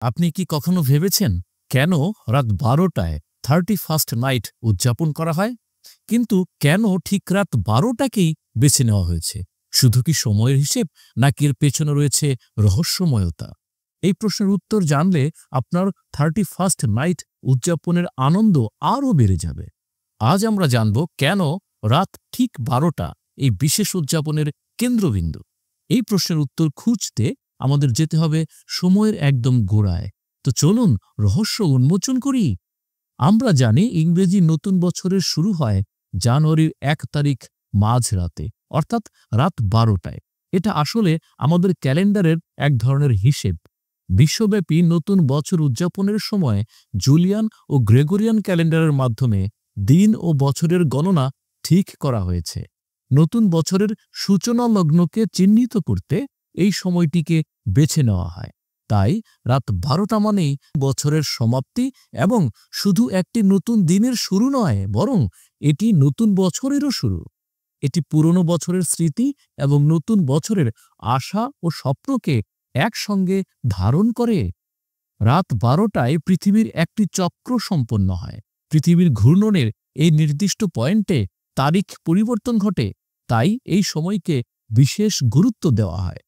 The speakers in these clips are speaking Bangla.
আপনি কি কখনো ভেবেছেন কেন রাত ১২টায় 31st নাইট উদযাপন করা হয়? কিন্তু কেন ঠিক রাত ১২টাকেই বেছে নেওয়া হয়েছে? শুধু কি সময়ের হিসেব, নাকি এর পেছনে রয়েছে রহস্যময়তা? এই প্রশ্নের উত্তর জানলে আপনার 31st নাইট উদযাপনের আনন্দ আরও বেড়ে যাবে। আজ আমরা জানব কেন রাত ঠিক ১২টা এই বিশেষ উদযাপনের কেন্দ্রবিন্দু। এই প্রশ্নের উত্তর খুঁজতে আমাদের যেতে হবে সময়ের একদম গোড়ায়। তো চলুন রহস্য উন্মোচন করি। আমরা জানি ইংরেজি নতুন বছরের শুরু হয় জানুয়ারির ১ তারিখ মাঝরাতে, অর্থাৎ রাত ১২টায়। এটা আসলে আমাদের ক্যালেন্ডারের এক ধরনের হিসেব। বিশ্বব্যাপী নতুন বছর উদযাপনের সময় জুলিয়ান ও গ্রেগরিয়ান ক্যালেন্ডারের মাধ্যমে দিন ও বছরের গণনা ঠিক করা হয়েছে। নতুন বছরের সূচনা লগ্নকে চিহ্নিত করতে এই সময়টিকে বেছে নেওয়া হয়। তাই রাত ১২টা মানেই বছরের সমাপ্তি এবং শুধু একটি নতুন দিনের শুরু নয়, বরং এটি নতুন বছরেরও শুরু। এটি পুরনো বছরের স্মৃতি এবং নতুন বছরের আশা ও স্বপ্নকে একসঙ্গে ধারণ করে। রাত ১২টায় পৃথিবীর একটি চক্র সম্পন্ন হয়। পৃথিবীর ঘূর্ণনের এই নির্দিষ্ট পয়েন্টে তারিখ পরিবর্তন ঘটে, তাই এই সময়কে বিশেষ গুরুত্ব দেওয়া হয়।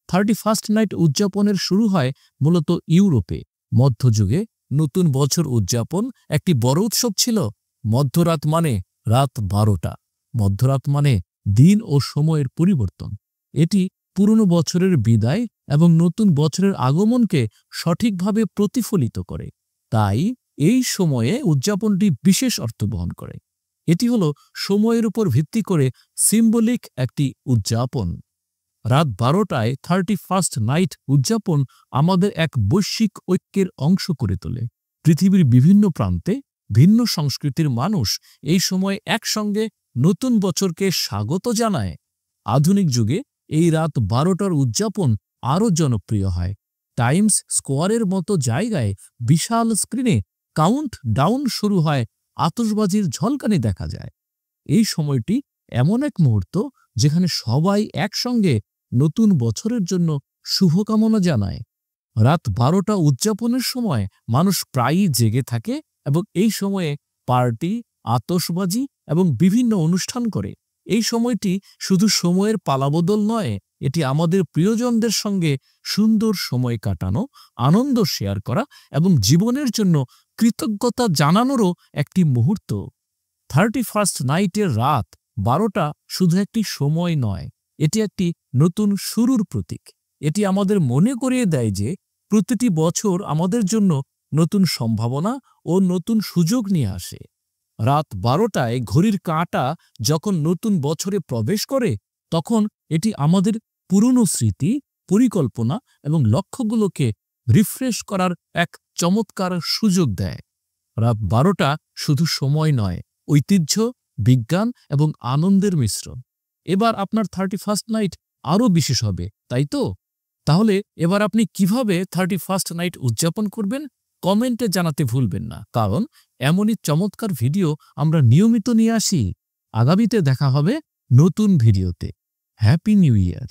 31st নাইট উদযাপনের শুরু হয় মূলত ইউরোপে। মধ্যযুগে নতুন বছর উদযাপন একটি বড় উৎসব ছিল। মধ্যরাত মানে রাত ১২টা, মধ্যরাত মানে দিন ও সময়ের পরিবর্তন। এটি পুরনো বছরের বিদায় এবং নতুন বছরের আগমনকে সঠিকভাবে প্রতিফলিত করে। তাই এই সময়ে উদযাপনটি বিশেষ অর্থ বহন করে। এটি হলো সময়ের উপর ভিত্তি করে সিম্বলিক একটি উদযাপন। রাত ১২টায় 31st নাইট উদযাপন আমাদের এক বৈশ্বিক ঐক্যের অংশ করে তোলে। পৃথিবীর বিভিন্ন প্রান্তে ভিন্ন সংস্কৃতির মানুষ এই সময় একসঙ্গে নতুন বছরকে স্বাগত জানায়। আধুনিক যুগে এই রাত ১২টার উদযাপন আরও জনপ্রিয় হয়। টাইমস স্কোয়ারের মতো জায়গায় বিশাল স্ক্রিনে কাউন্ট ডাউন শুরু হয়, আতশবাজির ঝলকানি দেখা যায়। এই সময়টি এমন এক মুহূর্ত যেখানে সবাই একসঙ্গে নতুন বছরের জন্য শুভকামনা জানায়। রাত ১২টা উদযাপনের সময় মানুষ প্রায়ই জেগে থাকে এবং এই সময়ে পার্টি, আতশবাজি এবং বিভিন্ন অনুষ্ঠান করে। এই সময়টি শুধু সময়ের পালাবদল নয়, এটি আমাদের প্রিয়জনদের সঙ্গে সুন্দর সময় কাটানো, আনন্দ শেয়ার করা এবং জীবনের জন্য কৃতজ্ঞতা জানানোরও একটি মুহূর্ত। 31st নাইটের রাত ১২টা শুধু একটি সময় নয়, এটি একটি নতুন শুরুর প্রতীক। এটি আমাদের মনে করিয়ে দেয় যে প্রতিটি বছর আমাদের জন্য নতুন সম্ভাবনা ও নতুন সুযোগ নিয়ে আসে। রাত ১২টায় ঘড়ির কাঁটা যখন নতুন বছরে প্রবেশ করে, তখন এটি আমাদের পুরনো স্মৃতি, পরিকল্পনা এবং লক্ষ্যগুলোকে রিফ্রেশ করার এক চমৎকার সুযোগ দেয়। রাত ১২টা শুধু সময় নয়, ঐতিহ্য, বিজ্ঞান এবং আনন্দের মিশ্রণ। এবার আপনার 31st নাইট আরও বিশেষ হবে, তাই তো? তাহলে এবার আপনি কিভাবে 31st নাইট উদযাপন করবেন কমেন্টে জানাতে ভুলবেন না, কারণ এমনই চমৎকার ভিডিও আমরা নিয়মিত নিয়ে আসি। আগামীতে দেখা হবে নতুন ভিডিওতে। Happy new year.